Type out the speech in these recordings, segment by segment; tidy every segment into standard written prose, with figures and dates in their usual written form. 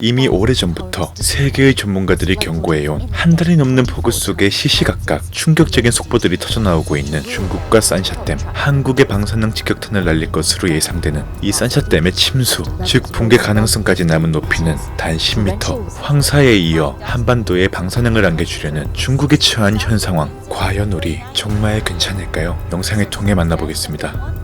이미 오래전부터 세계의 전문가들이 경고해온 한 달이 넘는 폭우 속에 시시각각 충격적인 속보들이 터져나오고 있는 중국과 산샤댐. 한국의 방사능 직격탄을 날릴 것으로 예상되는 이 산샤댐의 침수, 즉 붕괴 가능성까지 남은 높이는 단 10m. 황사에 이어 한반도에 방사능을 안겨주려는 중국이 처한 현 상황. 과연 우리 정말 괜찮을까요? 영상을 통해 만나보겠습니다.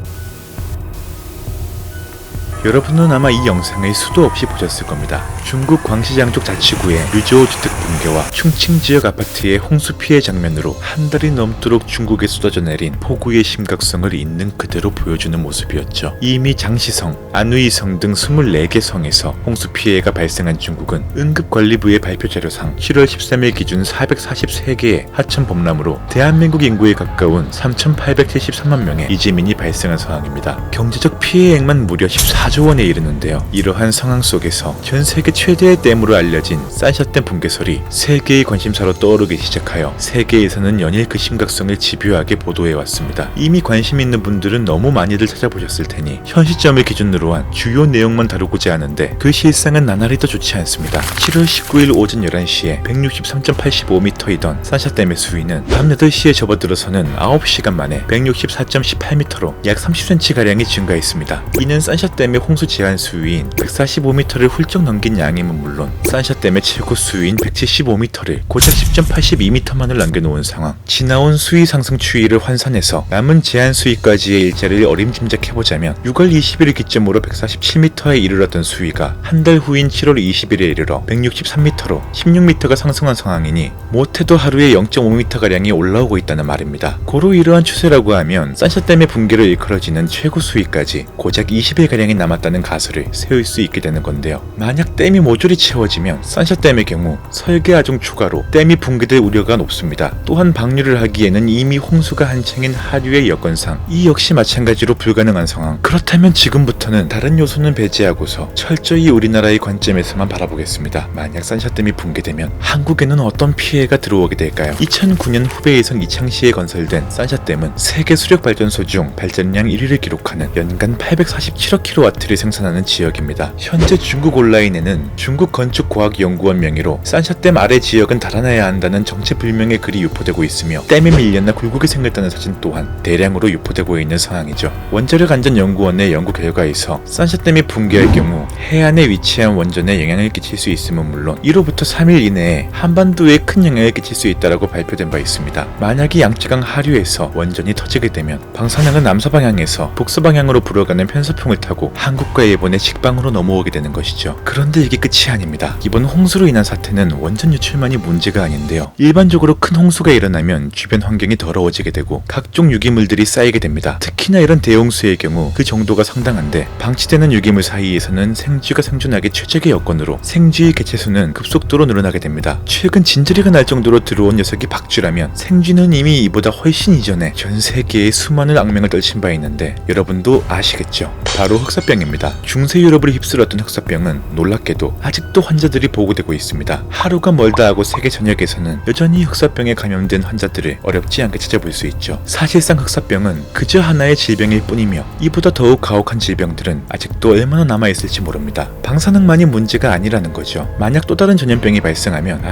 여러분은 아마 이 영상을 수도 없이 보셨을 겁니다. 중국 광시장족 자치구의 류저우 주택 붕괴와 충칭 지역 아파트의 홍수 피해 장면으로 한 달이 넘도록 중국에 쏟아져 내린 폭우의 심각성을 있는 그대로 보여주는 모습이었죠. 이미 장시성, 안우이성 등 24개 성에서 홍수 피해가 발생한 중국은 응급관리부의 발표 자료상 7월 13일 기준 443개의 하천 범람으로 대한민국 인구에 가까운 3,873만 명의 이재민이 발생한 상황입니다. 경제적 피해액만 무려 14조 원에 이르는데요. 이러한 상황 속에서 전 세계 최대의 댐으로 알려진 산샤댐 붕괴설이 세계의 관심사로 떠오르기 시작하여 세계에서는 연일 그 심각성을 집요하게 보도해왔습니다. 이미 관심 있는 분들은 너무 많이들 찾아보셨을 테니 현 시점을 기준으로 한 주요 내용만 다루고자 하는데 그 실상은 나날이 더 좋지 않습니다. 7월 19일 오전 11시에 163.85m이던 산샤댐의 수위는 밤 8시에 접어들어서는 9시간 만에 164.18m로 약 30cm가량이 증가했습니다. 이는 산샤댐의 홍수 제한 수위인 145m를 훌쩍 넘긴 양임은 물론 산샤댐의 최고 수위인 175m를 고작 10.82m만을 남겨놓은 상황. 지나온 수위 상승 추이를 환산해서 남은 제한 수위까지의 일자리를 어림짐작해보자면 6월 20일을 기점으로 147m에 이르렀던 수위가 한 달 후인 7월 20일에 이르러 163m로 16m가 상승한 상황이니 못해도 하루에 0.5m가량이 올라오고 있다는 말입니다. 고로 이러한 추세라고 하면 산샤댐의 붕괴를 일컬어지는 최고 수위까지 고작 20일가량이 남았다는 가설을 세울 수 있게 되는 건데요. 만약 댐이 모조리 채워지면 산샤댐의 경우 설계 하중 추가로 댐이 붕괴될 우려가 높습니다. 또한 방류를 하기에는 이미 홍수가 한창인 하류의 여건상 이 역시 마찬가지로 불가능한 상황. 그렇다면 지금부터는 다른 요소는 배제하고서 철저히 우리나라의 관점에서만 바라보겠습니다. 만약 산샤댐이 붕괴되면 한국에는 어떤 피해가 들어오게 될까요? 2009년 후베이성 이창시에 건설된 산샤댐은 세계 수력발전소 중 발전량 1위를 기록하는 연간 847억 킬로와트를 생산하는 지역입니다. 현재 중국 온라인에는 중국 건축과학연구원 명의로 산샤댐 아래 지역은 달아나야 한다는 정체불명의 글이 유포되고 있으며 댐에 밀렸나 굴곡이 생겼다는 사진 또한 대량으로 유포되고 있는 상황이죠. 원자력안전연구원의 연구 결과에서 산샤댐이 붕괴할 경우 해안에 위치한 원전에 영향을 끼칠 수 있음은 물론 1호부터 3일 이내에 한반도에 큰 영향을 끼칠 수 있다고 발표된 바 있습니다. 만약에 양쯔강 하류에서 원전이 터지게 되면 방사능은 남서방향에서 북서방향으로 불어가는 편서풍을 타고 한국과 일본의 직방으로 넘어오게 되는 것이죠. 그런데 이게 끝이 아닙니다. 이번 홍수로 인한 사태는 원전 유출만이 문제가 아닌데요. 일반적으로 큰 홍수가 일어나면 주변 환경이 더러워지게 되고 각종 유기물들이 쌓이게 됩니다. 특히나 이런 대홍수의 경우 그 정도가 상당한데 방치되는 유기물 사이에서는 생쥐가 생존하기 최적의 여건으로 생쥐의 개체수는 급속도로 늘어나게 됩니다. 최근 진저리가 날 정도로 들어온 녀석이 박쥐라면 생쥐는 이미 이보다 훨씬 이전에 전 세계에 수많은 악명을 떨친 바 있는데 여러분도 아시겠죠? 바로 흑사병입니다. 중세 유럽을 휩쓸었던 흑사병은 놀랍게도 아직도 환자들이 보고되고 있습니다. 하루가 멀다 하고 세계 전역에서는 여전히 흑사병에 감염된 환자들을 어렵지 않게 찾아볼 수 있죠. 사실상 흑사병은 그저 하나의 질병일 뿐이며 이보다 더욱 가혹한 질병들은 아직도 얼마나 남아있을지 모릅니다. 방사능만이 문제가 아니라는 거죠. 만약 또 다른 전염병이 발생하면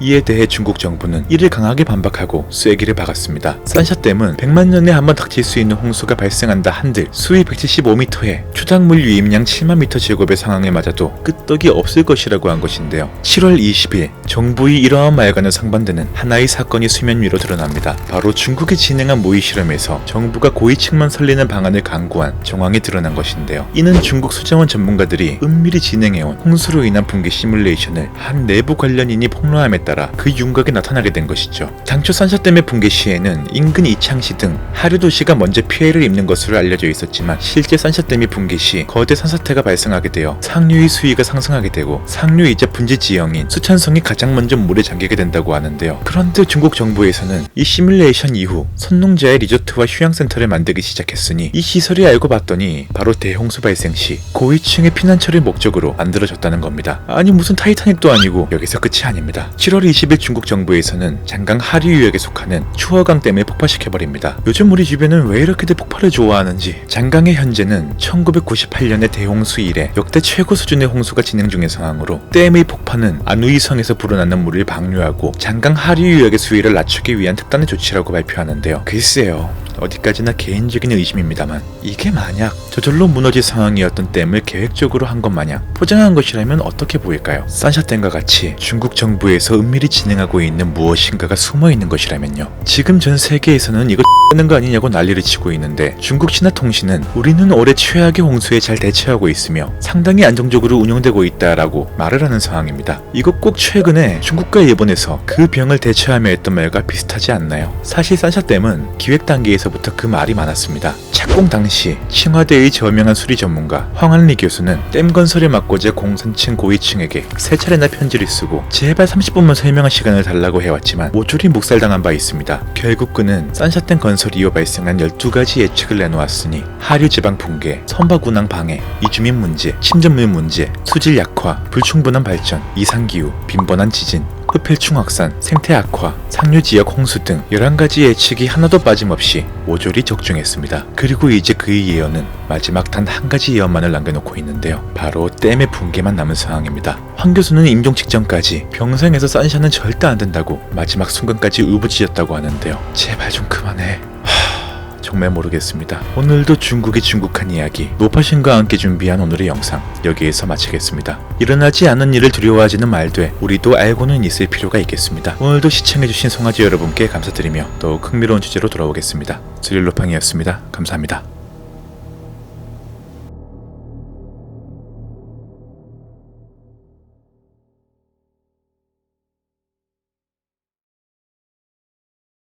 이에 대해 중국 정부는 이를 강하게 반박하고 쐐기를 박았습니다. 산샤댐은 100만 년에 한 번 닥칠 수 있는 홍수가 발생한다 한들 수위 175m에 추닥물 유입량 7만 m3의 상황에 맞아도 끄떡이 없을 것이라고 한 것인데요. 7월 20일 정부의 이러한 말과는 상반되는 하나의 사건이 수면 위로 드러납니다. 바로 중국이 진행한 모의 실험에서 정부가 고위층만 설리는 방안을 강구한 정황이 드러난 것인데요. 이는 중국 수자원 전문가들이 은밀히 진행해온 홍수로 인한 붕괴 시뮬레이션을 한 내부 관련인이 폭로함에 따라 그 윤곽이 나타나게 된 것이죠. 당초 산샤댐의 붕괴 시에는 인근 이창시 등 하류 도시가 먼저 피해를 입는 것으로 알려져 있었지만 실제 산샤댐이 붕괴 시 거대 산사태가 발생하게 되어 상류의 수위가 상승하게 되고 상류이자 분지 지형인 수천성이 가장 먼저 물에 잠기게 된다고 하는데요. 그런데 중국 정부에서는 이 시뮬레이션 이후 선농자의 리조트와 휴양센터를 만들기 시작했으니 이 시설이 알고 봤더니 바로 대홍수 발생 시 고위층의 피난처를 목적으로 만들어졌다는 겁니다. 아니 무슨 타이타닉도 아니고 여기서 끝이 아닙니다. 7월 20일 중국 정부에서는 장강 하류 유역에 속하는 추허강 댐을 폭파시켜버립니다. 요즘 우리 주변은 왜 이렇게들 폭발을 좋아하는지. 장강의 현재는 1990 1998년의 대홍수 이래 역대 최고 수준의 홍수가 진행 중인 상황으로 댐의 폭파는 안우이성에서 불어나는 물을 방류하고 장강 하류 유역의 수위를 낮추기 위한 특단의 조치라고 발표하는데요. 글쎄요. 어디까지나 개인적인 의심입니다만 이게 만약 저절로 무너질 상황이었던 댐을 계획적으로 한 것 마냥 포장한 것이라면 어떻게 보일까요? 산샤댐과 같이 중국 정부에서 은밀히 진행하고 있는 무엇인가가 숨어있는 것이라면요. 지금 전 세계에서는 이거 X는 거 아니냐고 난리를 치고 있는데 중국 신화통신은 우리는 올해 최악의 홍수에 잘 대처하고 있으며 상당히 안정적으로 운영되고 있다라고 말을 하는 상황입니다. 이거 꼭 최근에 중국과 일본에서 그 병을 대처하며 했던 말과 비슷하지 않나요? 사실 산샤댐은 기획 단계에서부터 그 말이 많았습니다. 착공 당시 칭화대의 저명한 수리 전문가 황한리 교수는 댐 건설에 맡고자 공산층 고위층에게 3차례나 편지를 쓰고 제발 30분만 설명할 시간을 달라고 해왔지만 모조리 묵살당한 바 있습니다. 결국 그는 산샤댐 건설 이후 발생한 12가지 예측을 내놓았으니 하류 지방 붕괴, 선박 운항 방해, 이주민 문제, 침전물 문제, 수질 약화, 불충분한 발전, 이상기후, 빈번한 지진, 흡혈충 확산, 생태 악화, 상류 지역 홍수 등 11가지 예측이 하나도 빠짐없이 모조리 적중했습니다. 그리고 이제 그의 예언은 마지막 단 한 가지 예언만을 남겨놓고 있는데요. 바로 댐의 붕괴만 남은 상황입니다. 황 교수는 임종 직전까지 병상에서 산샤는 절대 안 된다고 마지막 순간까지 울부짖었다고 하는데요. 제발 좀 그만해. 정말 모르겠습니다. 오늘도 중국의 중국한 이야기 노파신과 함께 준비한 오늘의 영상 여기에서 마치겠습니다. 일어나지 않은 일을 두려워하지는 말되 우리도 알고는 있을 필요가 있겠습니다. 오늘도 시청해주신 송아지 여러분께 감사드리며 더욱 흥미로운 주제로 돌아오겠습니다. 스릴로팡이었습니다. 감사합니다.